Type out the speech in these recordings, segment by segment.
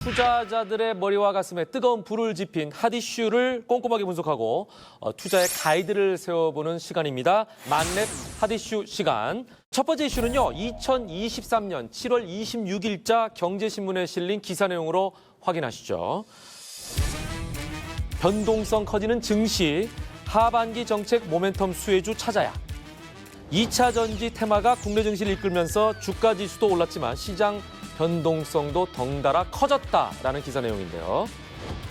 투자자들의 머리와 가슴에 뜨거운 불을 지핀 핫 이슈를 꼼꼼하게 분석하고 투자의 가이드를 세워보는 시간입니다. 만렙 핫 이슈 시간. 첫 번째 이슈는요. 2023년 7월 26일자 경제신문에 실린 기사 내용으로 확인하시죠. 변동성 커지는 증시, 하반기 정책 모멘텀 수혜주 찾아야. 2차 전지 테마가 국내 증시를 이끌면서 주가 지수도 올랐지만 시장 변동성도 덩달아 커졌다라는 기사 내용인데요.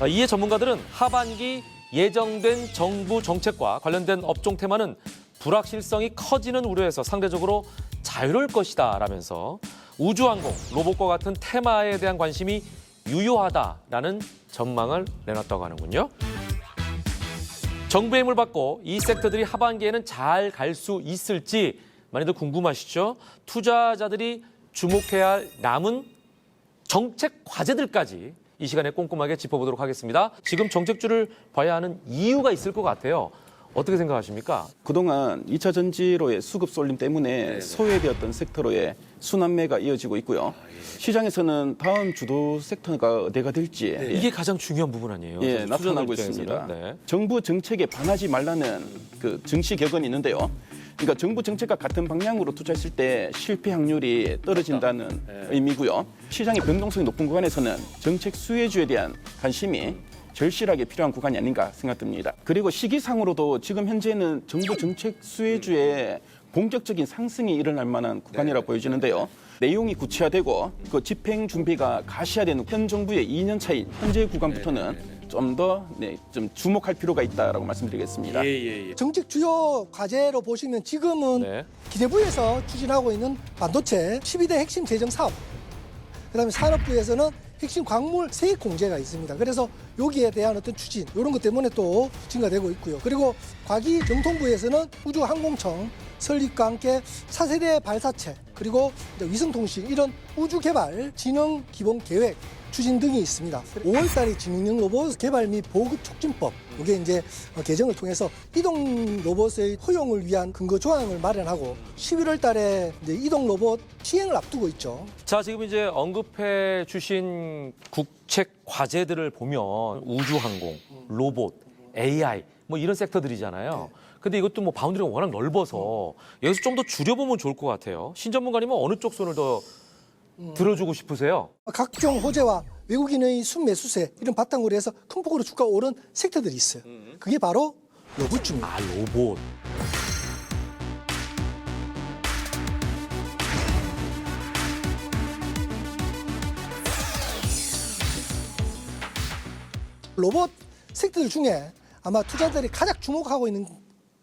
이에 전문가들은 하반기 예정된 정부 정책과 관련된 업종 테마는 불확실성이 커지는 우려에서 상대적으로 자유로울 것이다라면서 우주항공, 로봇과 같은 테마에 대한 관심이 유효하다라는 전망을 내놨다고 하는군요. 정부의 힘을 받고 이 섹터들이 하반기에는 잘 갈 수 있을지 많이들 궁금하시죠? 투자자들이 주목해야 할 남은 정책 과제들까지 이 시간에 꼼꼼하게 짚어보도록 하겠습니다. 지금 정책주를 봐야 하는 이유가 있을 것 같아요. 어떻게 생각하십니까? 그동안 2차 전지로의 수급 쏠림 때문에 소외되었던 섹터로의 순환매가 이어지고 있고요. 시장에서는 다음 주도 섹터가 어디가 될지 이게 가장 중요한 부분 아니에요? 예, 투자자 나타나고 입장에서는. 있습니다. 네. 정부 정책에 반하지 말라는 그 증시 격언이 있는데요. 그러니까 정부 정책과 같은 방향으로 투자했을 때 실패 확률이 떨어진다는 의미고요. 시장의 변동성이 높은 구간에서는 정책 수혜주에 대한 관심이 절실하게 필요한 구간이 아닌가 생각됩니다. 그리고 시기상으로도 지금 현재는 정부 정책 수혜주의 본격적인 상승이 일어날 만한 구간이라고 보여지는데요. 내용이 구체화되고 그 집행 준비가 가시화되는 현 정부의 2년 차인 현재 구간부터는 좀 더 좀 주목할 필요가 있다라고 말씀드리겠습니다. 정책 주요 과제로 보시면 지금은 기재부에서 추진하고 있는 반도체 12대 핵심 재정 사업, 그다음에 산업부에서는 핵심 광물 세액 공제가 있습니다. 그래서 여기에 대한 어떤 추진 이런 것 때문에 또 증가되고 있고요. 그리고 과기정통부에서는 우주항공청 설립과 함께 차세대 발사체 그리고 위성통신 이런 우주개발 진흥 기본 계획 추진 등이 있습니다. 5월달에 지능형 로봇 개발 및 보급 촉진법 이게 이제 개정을 통해서 이동 로봇의 허용을 위한 근거 조항을 마련하고 11월달에 이제 이동 로봇 시행을 앞두고 있죠. 자, 지금 이제 언급해 주신 국책 과제들을 보면 우주항공, 로봇, AI 뭐 이런 섹터들이잖아요. 근데 이것도 뭐 바운드리가 워낙 넓어서 여기서 좀 더 줄여보면 좋을 것 같아요. 신 전문가님은 어느 쪽 손을 더 들어주고 싶으세요? 각종 호재와 외국인의 순매수세 이런 바탕으로 해서 큰 폭으로 주가 오른 섹터들이 있어요. 그게 바로 로봇주입니다. 아, 로봇. 로봇 섹터들 중에 아마 투자자들이 가장 주목하고 있는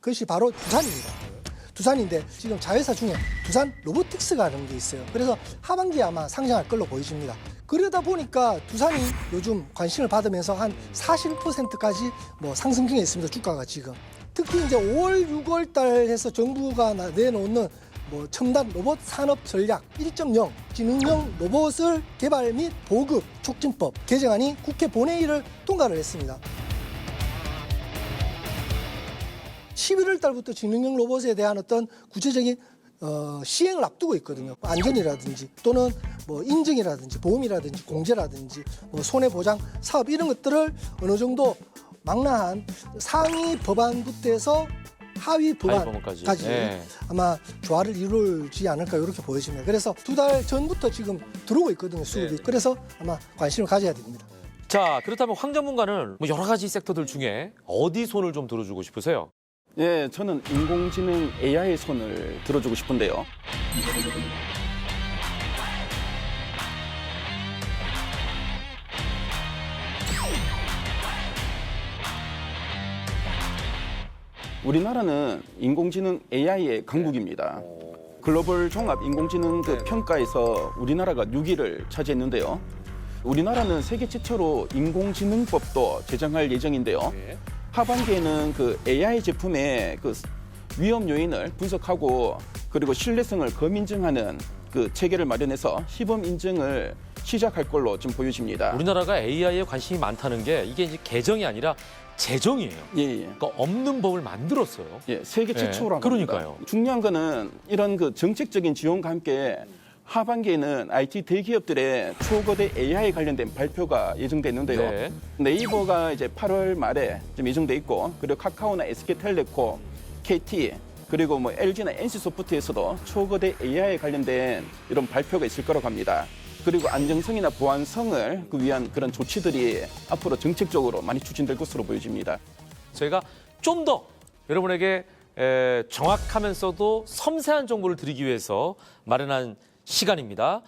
것이 바로 두산입니다. 두산인데 지금 자회사 중에 두산 로보틱스라는 게 있어요. 그래서 하반기에 아마 상장할 걸로 보여집니다. 그러다 보니까 두산이 요즘 관심을 받으면서 한 40%까지 뭐 상승 중에 있습니다. 주가가 지금. 특히 이제 5월, 6월 달 해서 정부가 내놓는 뭐 첨단 로봇 산업 전략 1.0 지능형 로봇을 개발 및 보급 촉진법 개정안이 국회 본회의를 통과를 했습니다. 11월 달부터 지능형 로봇에 대한 어떤 구체적인 시행을 앞두고 있거든요. 안전이라든지 또는 뭐 인증이라든지 보험이라든지 공제라든지 뭐 손해보장 사업 이런 것들을 어느 정도 망라한 상위 법안부터 해서 하위 법안까지 아마 조화를 이루지 않을까 이렇게 보여집니다. 그래서 2달 전부터 지금 들어오고 있거든요, 수급이. 그래서 아마 관심을 가져야 됩니다. 자, 그렇다면 황 전문가는 뭐 여러 가지 섹터들 중에 어디 손을 좀 들어주고 싶으세요? 예, 저는 인공지능 AI 손을 들어주고 싶은데요. 우리나라는 인공지능 AI의 강국입니다. 글로벌 종합 인공지능 평가에서 우리나라가 6위를 차지했는데요. 우리나라는 세계 최초로 인공지능법도 제정할 예정인데요. 하반기에는 그 AI 제품의 그 위험 요인을 분석하고 그리고 신뢰성을 검인증하는 그 체계를 마련해서 시범 인증을 시작할 걸로 지금 보여집니다. 우리나라가 AI에 관심이 많다는 게 이게 이제 개정이 아니라 제정이에요. 그러니까 없는 법을 만들었어요. 세계 최초라고 합니다. 그러니까요. 중요한 거는 이런 그 정책적인 지원과 함께 하반기에는 IT 대기업들의 초거대 AI 관련된 발표가 예정돼 있는데요. 네. 네이버가 이제 8월 말에 좀 예정돼 있고, 그리고 카카오나 SK텔레콤, KT, 그리고 뭐 LG나 NC소프트에서도 초거대 AI 관련된 이런 발표가 있을 거라고 합니다. 그리고 안정성이나 보안성을 위한 그런 조치들이 앞으로 정책적으로 많이 추진될 것으로 보여집니다. 저희가 좀 더 여러분에게 정확하면서도 섬세한 정보를 드리기 위해서 마련한 시간입니다.